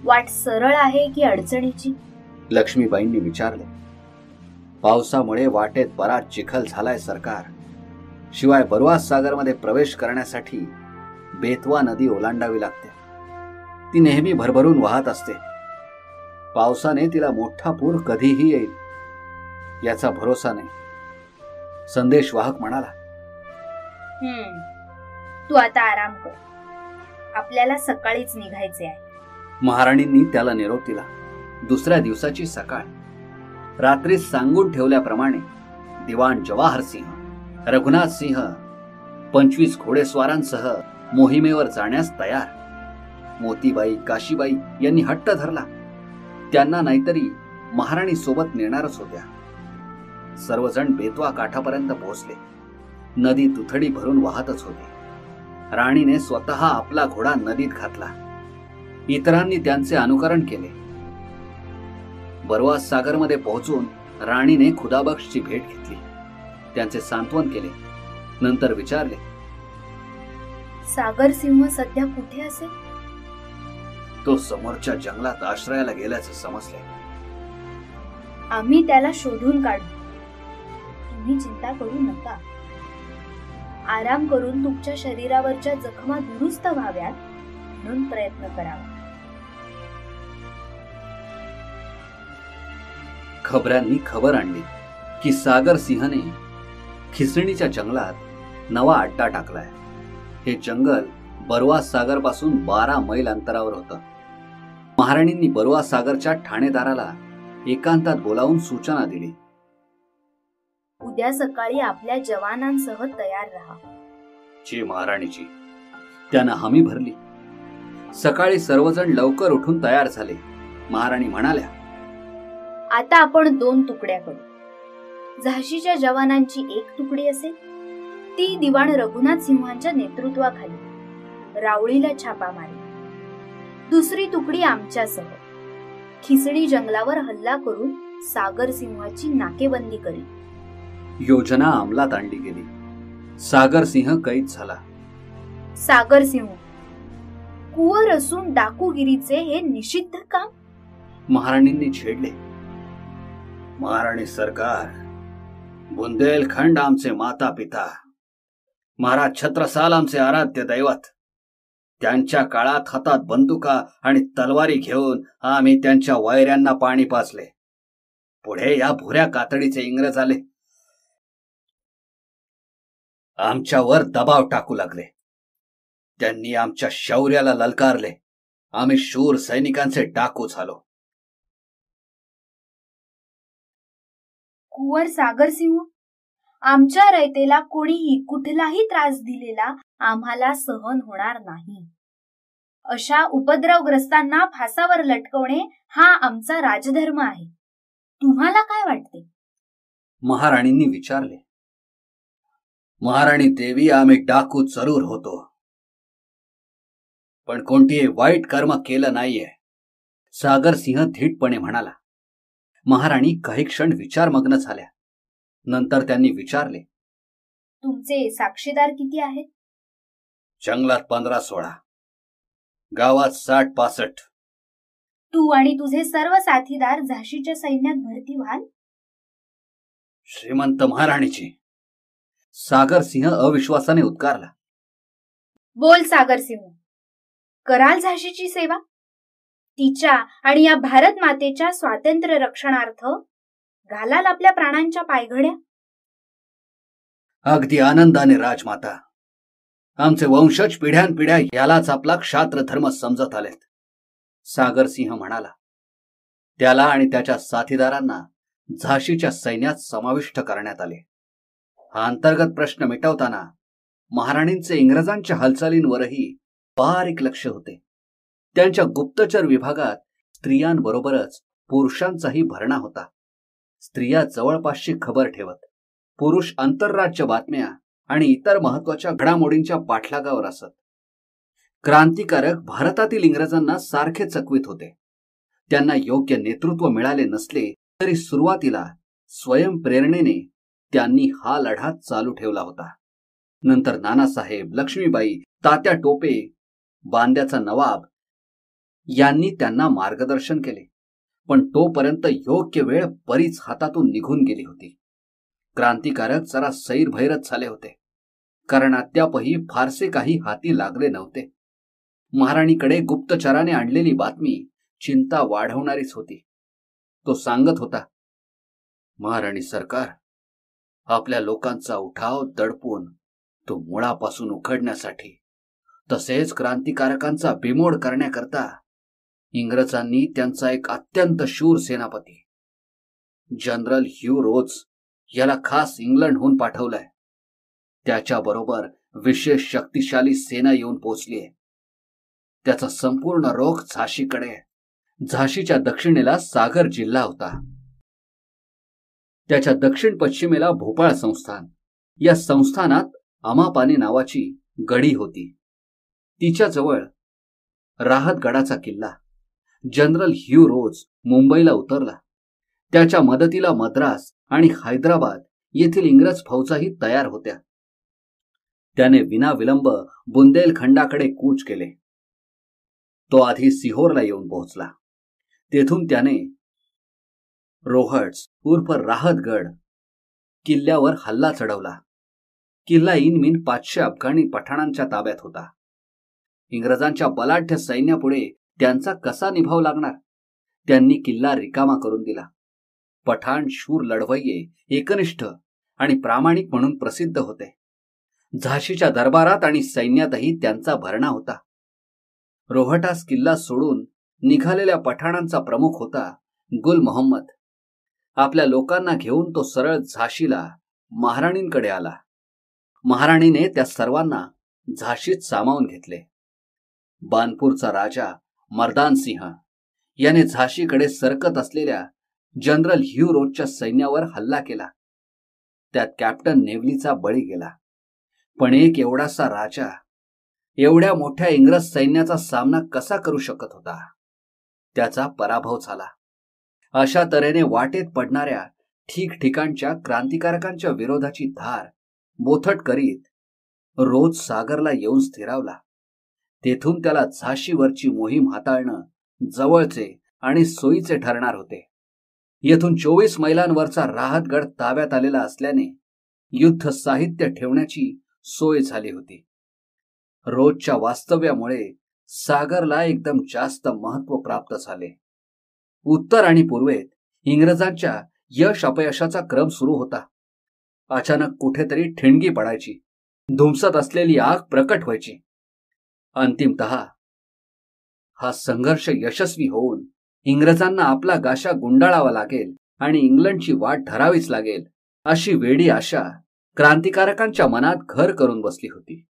वाट सरळ आहे की अडचणीची? लक्ष्मीबाईंनी विचारले. पावसामुळे वाटेत बराच चिखल झालाय सरकार. शिवाय बरवास सागरमध्ये प्रवेश करण्यासाठी बेतवा नदी ओलांडावी लागते. ती नेहमी भरभरून वाहत असते. पावसाने तिला मोठा पूर कधीही येईल याचा भरोसा नाही. संदेशवाहक म्हणाला. तू आता आराम कर. आपल्याला सकाळीच निघायचे आहे. महाराणींनी त्याला निरोप दिला. दुसऱ्या दिवसाची सकाळ. रात्रीच सांगून ठेवल्याप्रमाणे दिवाण जवाहर सिंह, रघुनाथ सिंह 25 घोडेस्वारांसह मोहिमेवर जाण्यास तयार. मोतीबाई, काशीबाई यांनी हट्ट धरला. त्यांना नाहीतरी महाराणी सोबत नेणारच होत्या. सर्वजण बेतवा काठापर्यंत पोहोचले. नदी दुथडी भरून वाहतच होती. राणीने स्वतः आपला घोडा नदीत घातला. इतरांनी त्यांचे अनुकरण केले. बरवास सागरमध्ये पोहोचून राणीने खुदाबक्षची भेट घेतली. त्यांचे सांत्वन केले. नंतर विचारले. सागर सिंह सध्या कुठे असेल? तो समोरच्या जंगलात आश्रयाला गेल्याचे समजले. आम्ही त्याला शोधून काढू. तुम्ही चिंता करू नका. आराम करून तुमच्या शरीरावरच्या जखमा दुरुस्त व्हाव्यात म्हणून प्रयत्न करावा. खबऱ्यांनी खबर आणली की सागर सिंहने खिसणीच्या जंगलात नवा अड्डा टाकलाय. हे जंगल बरवास सागर पासून 12 मैल अंतरावर होतं. महाराणींनी बरवास सागरच्या ठाणेदाराला एकांतात बोलावून सूचना दिली. उद्या सकाळी आपल्या जवानांसह तयार राहा. जी महाराणीची. त्यानं हमी भरली. सकाळी सर्वजण लवकर उठून तयार झाले. महाराणी म्हणाल्या. आता आपण 2 तुकड्या करू. झाशीच्या जवानांची एक तुकडी असेल. ती दिवाण रघुनाथ सिंहांच्या नेतृत्वाखाली रावळीला छापा मारेल. दुसरी तुकडी आमच्यासह खिसणी जंगलावर हल्ला करून सागर सिंहाची नाकेबंदी करेल. योजना अंमलात आणली गेली. सागर सिंह कैद झाला. सागर सिंह कुवर असून डाकूगिरीचे हे निषिद्ध काम? महाराणींनी छेडले. महाराणी सरकार, बुंदेलखंड आमचे माता पिता, महाराज छत्रसाल आमचे आराध्य दैवत. त्यांच्या काळात हातात बंदुका आणि तलवारी घेऊन आम्ही त्यांच्या वैऱ्यांना पाणी पाजले. पुढे या भुऱ्या कातडीचे इंग्रज आले. आमच्यावर दबाव टाकू लागले. त्यांनी आमच्या शौर्याला ललकारले. आम्ही शूर सैनिकांचे डाकू झालो. कुवर सागर सिंह, आमच्या रयतेला कोणीही कुठलाही त्रास दिलेला आम्हाला सहन होणार नाही. अशा उपद्रवग्रस्तांना फासावर लटकवणे हा आमचा राजधर्म आहे. तुम्हाला काय वाटते? महाराणींनी विचारले. महाराणी देवी, आम्ही डाकू जरूर होतो, पण कोणतीही वाईट कर्म केलं नाहीये. सागर सिंह धीटपणे म्हणाला. महाराणी काही क्षण विचारमग्न झाल्या. नंतर त्यांनी विचारले. तुमचे साक्षीदार किती आहेत? जंगलात 15-16, गावात 60-65. तू आणि तुझे सर्व साथीदार झाशीच्या सैन्यात भरती व्हाल? श्रीमंत महाराणीची. सागर सिंह अविश्वासाने उत्कारला. बोल सागर सिंह, कराल झाशीची सेवा? तिच्या आणि या भारत मातेच्या स्वातंत्र्य रक्षणार्थ घालाल आपल्या प्राणांच्या पायघड्या? अगदी आनंदाने राजमाता. आमचे वंशज पिढ्यानपिढ्या यालाच आपला क्षात्र धर्म समजत आलेत. सागर सिंह म्हणाला. त्याला आणि त्याच्या साथीदारांना झाशीच्या सैन्यात समाविष्ट करण्यात आले. हा अंतर्गत प्रश्न मिटवताना महाराणींचे इंग्रजांच्या हालचालींवरही बारीक लक्ष होते. त्यांच्या गुप्तचर विभागात स्त्रियांबरोबरच पुरुषांचाही भरणा होता. स्त्रिया जवळपासची खबर ठेवत, पुरुष आंतरराज्य बातम्या आणि इतर महत्वाच्या घडामोडींच्या पाठलागावर असत. क्रांतिकारक भारतातील इंग्रजांना सारखे चकवीत होते. त्यांना योग्य नेतृत्व मिळाले नसले तरी सुरुवातीला स्वयंप्रेरणेने त्यांनी हा लढा चालू ठेवला होता. नंतर नानासाहेब, लक्ष्मीबाई, तात्या टोपे, बांद्याचा नवाब यांनी त्यांना मार्गदर्शन केले, पण तोपर्यंत योग्य वेळ बरीच हातातून निघून गेली होती. क्रांतिकारक जरा सैरभैरच झाले होते, कारण अद्यापही फारसे काही हाती लागले नव्हते. महाराणीकडे गुप्तचराने आणलेली बातमी चिंता वाढवणारीच होती. तो सांगत होता, महाराणी सरकार, आपल्या लोकांचा उठाव दडपून तो मुळापासून उखडण्यासाठी, तसेच क्रांतिकारकांचा बिमोड करण्याकरता इंग्रजांनी त्यांचा एक अत्यंत शूर सेनापती जनरल ह्यू रोज याला खास इंग्लंडहून पाठवलंय. त्याच्याबरोबर विशेष शक्तिशाली सेना येऊन पोहोचलीय. त्याचा संपूर्ण रोख झाशीकडे. झाशीच्या दक्षिणेला सागर जिल्हा होता. त्याच्या दक्षिण पश्चिमेला भोपाळ संस्थान. या संस्थानात अमापानी नावाची गडी होती. तिच्याजवळ राहतगडाचा किल्ला. जनरल ह्यू रोज मुंबईला उतरला. त्याच्या मदतीला मद्रास आणि हैदराबाद येथील इंग्रज फौजाही तयार होत्या. त्याने विनाविलंब बुंदेलखंडाकडे कूच केले. तो आधी सिहोरला येऊन पोहोचला. तेथून त्याने रोहट्स उर्फ राहतगड किल्ल्यावर हल्ला चढवला. किल्ला इनमीन 500 अफगाणी पठाणांच्या ताब्यात होता. इंग्रजांच्या बलाढ्य सैन्यापुढे त्यांचा कसा निभाव लागणार? त्यांनी किल्ला रिकामा करून दिला. पठाण शूर लढवय्ये, एकनिष्ठ आणि प्रामाणिक म्हणून प्रसिद्ध होते. झाशीच्या दरबारात आणि सैन्यातही त्यांचा भरणा होता. रोहटास किल्ला सोडून निघालेल्या पठाणांचा प्रमुख होता गुल मोहम्मद. आपल्या लोकांना घेऊन तो सरळ झाशीला महाराणींकडे आला. महाराणीने त्या सर्वांना झाशीत सामावून घेतले. बानपूरचा राजा मर्दान सिंह याने झाशीकडे सरकत असलेल्या जनरल ह्यू रोजच्या सैन्यावर हल्ला केला. त्यात कॅप्टन नेव्हलीचा बळी गेला. पण एक एवढासा राजा एवढ्या मोठ्या इंग्रज सैन्याचा सामना कसा करू शकत होता? त्याचा पराभव झाला. अशा तऱ्हेने वाटेत पडणाऱ्या ठिकठिकाणच्या क्रांतिकारकांच्या विरोधाची धार बोथट करीत रोज सागरला येऊन स्थिरावला. तेथून त्याला झाशीवरची मोहीम हाताळणं जवळचे आणि सोयीचे ठरणार होते. येथून 24 मैलांवरचा राहतगड ताब्यात आलेला असल्याने युद्ध साहित्य ठेवण्याची सोय झाली होती. रोजच्या वास्तव्यामुळे सागरला एकदम जास्त महत्व प्राप्त झाले. उत्तर आणि पूर्वेत इंग्रजांच्या यश अपयशाचा क्रम सुरू होता. अचानक कुठेतरी ठिणगी पडायची. धुमसत असलेली आग प्रकट व्हायची. अंतिमतः हा संघर्ष यशस्वी होऊन इंग्रजांना आपला गाशा गुंडाळावा लागेल आणि इंग्लंडची वाट धरावीच लागेल, अशी वेडी आशा क्रांतिकारकांच्या मनात घर करून बसली होती.